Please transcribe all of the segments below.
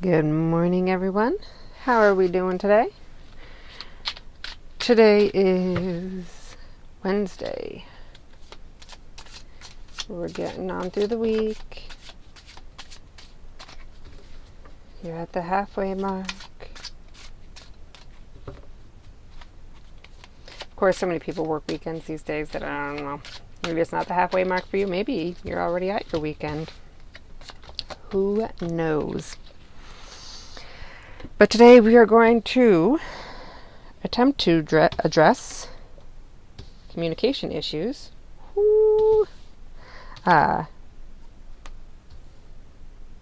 Good morning, everyone. How are we doing today? Today is Wednesday. We're getting on through the week. You're at the halfway mark. Of course, so many people work weekends these days that I don't know. Maybe it's not the halfway mark for you. Maybe you're already at your weekend. Who knows? But today we are going to attempt to address communication issues.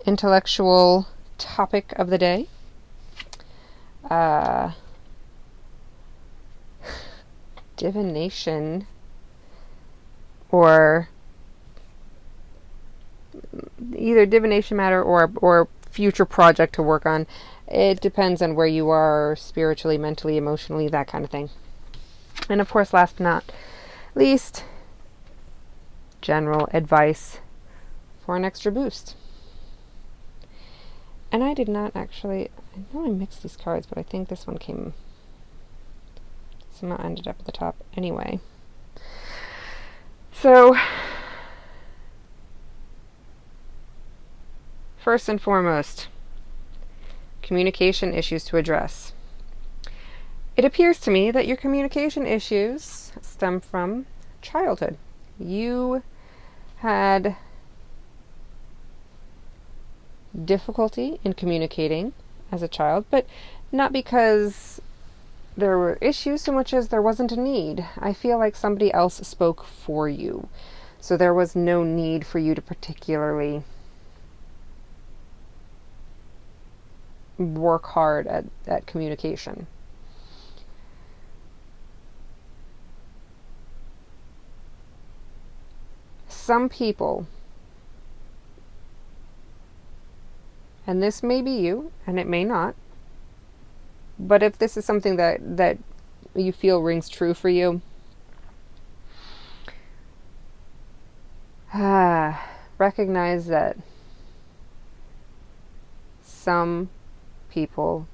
Intellectual topic of the day. Divination, or either divination matter or future project to work on. It depends on where you are spiritually, mentally, emotionally, that kind of thing. And of course, last but not least, general advice for an extra boost. And I did not actually, I know I mixed these cards, but I think this one somehow ended up at the top anyway. So, first and foremost, communication issues to address. It appears to me that your communication issues stem from childhood. You had difficulty in communicating as a child, but not because there were issues so much as there wasn't a need. I feel like somebody else spoke for you, so there was no need for you to particularly work hard at communication. Some people, and this may be you, and it may not, but if this is something that you feel rings true for you, recognize that some people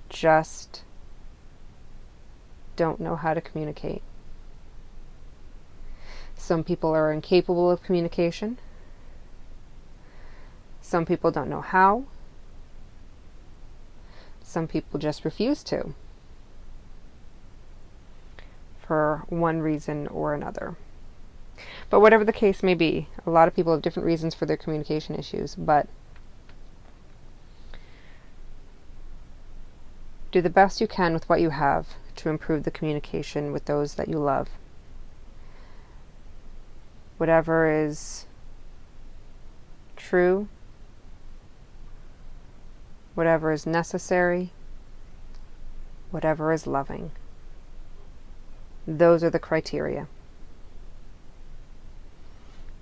just don't know how to communicate. Some people are incapable of communication. Some people don't know how. Some people just refuse to, for one reason or another. But whatever the case may be, a lot of people have different reasons for their communication issues, but do the best you can with what you have to improve the communication with those that you love. Whatever is true, whatever is necessary, whatever is loving. Those are the criteria.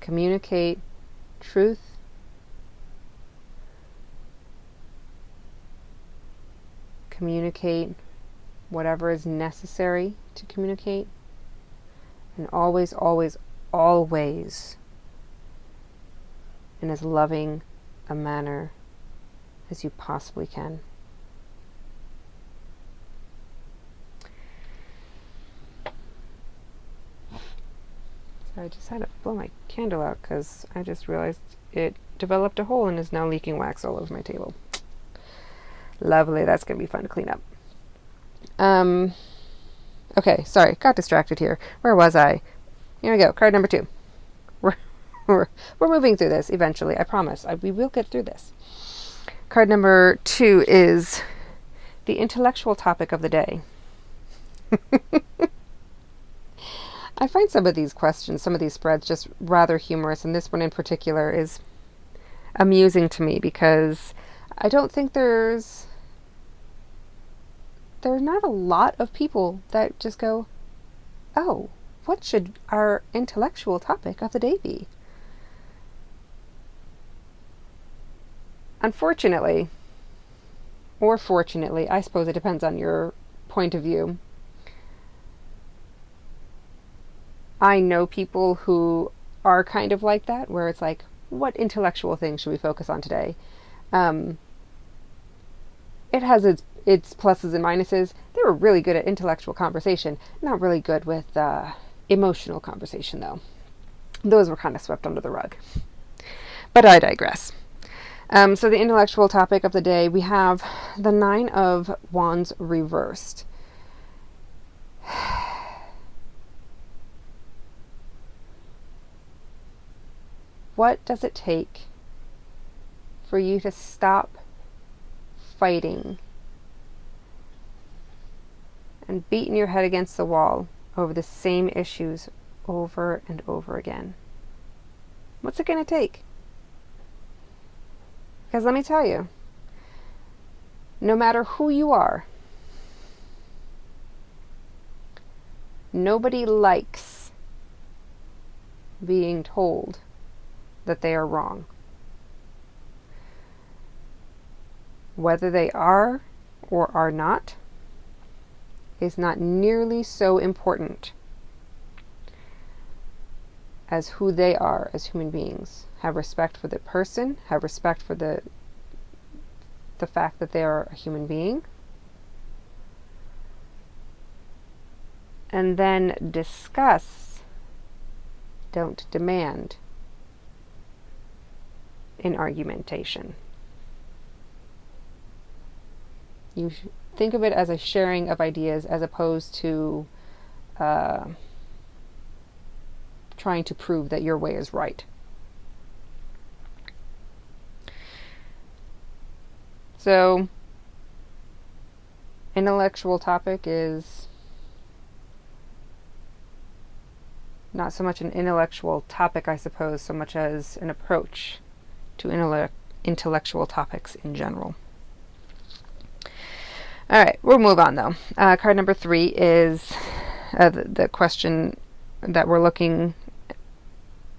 Communicate truth, communicate whatever is necessary to communicate, and always, always, always in as loving a manner as you possibly can. So I just had to blow my candle out because I just realized it developed a hole and is now leaking wax all over my table. Lovely, that's going to be fun to clean up. Okay, sorry, got distracted here. Where was I? Here we go, card number 2. We're moving through this eventually, I promise. We will get through this. Card number 2 is the intellectual topic of the day. I find some of these questions, some of these spreads just rather humorous, and this one in particular is amusing to me because I don't think there are not a lot of people that just go, oh, what should our intellectual topic of the day be? Unfortunately, or fortunately, I suppose it depends on your point of view, I know people who are kind of like that, where it's like, what intellectual thing should we focus on today? Um, it has its pluses and minuses. They were really good at intellectual conversation, not really good with emotional conversation, though. Those were kind of swept under the rug. But I digress. So the intellectual topic of the day, we have the Nine of Wands reversed. What does it take for you to stop fighting and beating your head against the wall over the same issues over and over again? What's it going to take? Because let me tell you, no matter who you are, nobody likes being told that they are wrong. Whether they are or are not is not nearly so important as who they are as human beings. Have respect for the person, have respect for the fact that they are a human being, and then discuss, don't demand in argumentation. You think of it as a sharing of ideas as opposed to trying to prove that your way is right. So, intellectual topic is not so much an intellectual topic, I suppose, so much as an approach to intellectual topics in general. All right, we'll move on though. Card number 3 is the question that we're looking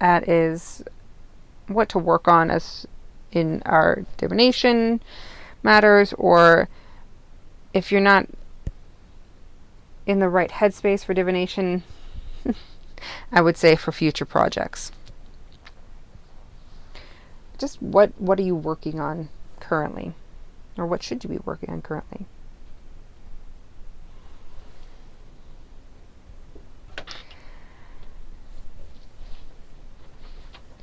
at is what to work on as in our divination matters, or if you're not in the right headspace for divination, I would say for future projects. Just what are you working on currently? Or what should you be working on currently?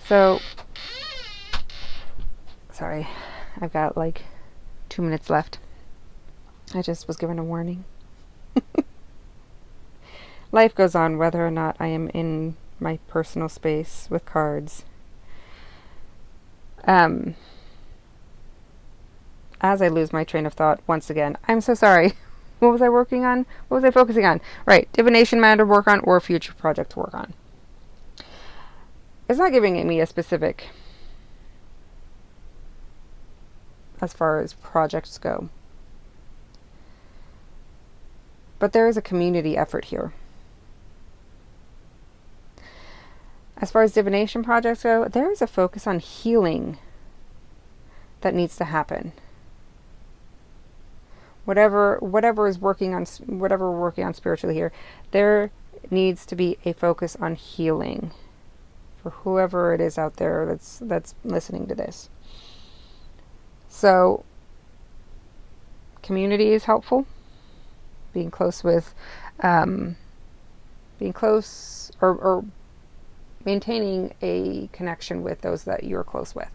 So, sorry, I've got like 2 minutes left. I just was given a warning. Life goes on whether or not I am in my personal space with cards. As I lose my train of thought once again, I'm so sorry. What was I working on? What was I focusing on? Right, divination matter to work on or future project to work on. It's not giving me a specific as far as projects go. But there is a community effort here. As far as divination projects go, there is a focus on healing that needs to happen. Whatever is working on, whatever we're working on spiritually here, there needs to be a focus on healing for whoever it is out there that's listening to this. So, community is helpful. Being close with, or maintaining a connection with those that you're close with.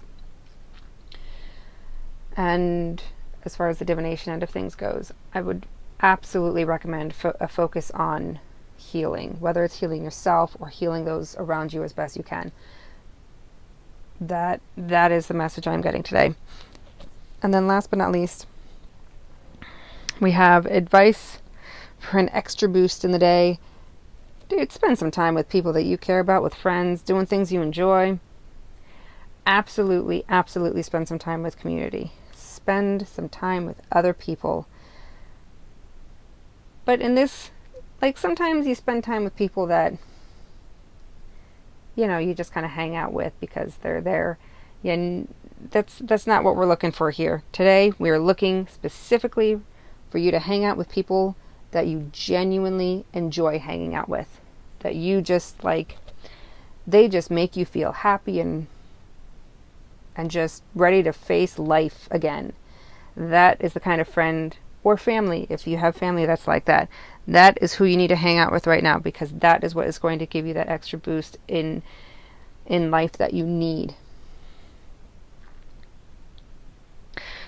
And as far as the divination end of things goes, I would absolutely recommend a focus on healing, whether it's healing yourself or healing those around you as best you can. That is the message I'm getting today. And then last but not least, we have advice for an extra boost in the day. Dude, spend some time with people that you care about, with friends, doing things you enjoy. Absolutely, absolutely spend some time with community. Spend some time with other people. But in this, like, sometimes you spend time with people that, you know, you just kind of hang out with because they're there. And that's not what we're looking for here. Today, we are looking specifically for you to hang out with people that you genuinely enjoy hanging out with. That you just, like, they just make you feel happy and and just ready to face life again. That is the kind of friend or family, if you have family that's like that, that is who you need to hang out with right now, because that is what is going to give you that extra boost in life that you need.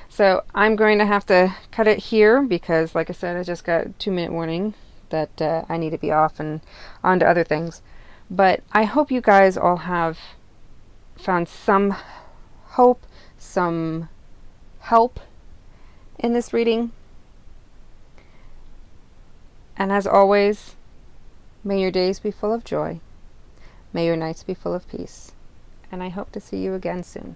So I'm going to have to cut it here because, like I said, I just got a 2-minute warning that I need to be off and on to other things. But I hope you guys all have found some hope, some help in this reading. And as always, may your days be full of joy. May your nights be full of peace. And I hope to see you again soon.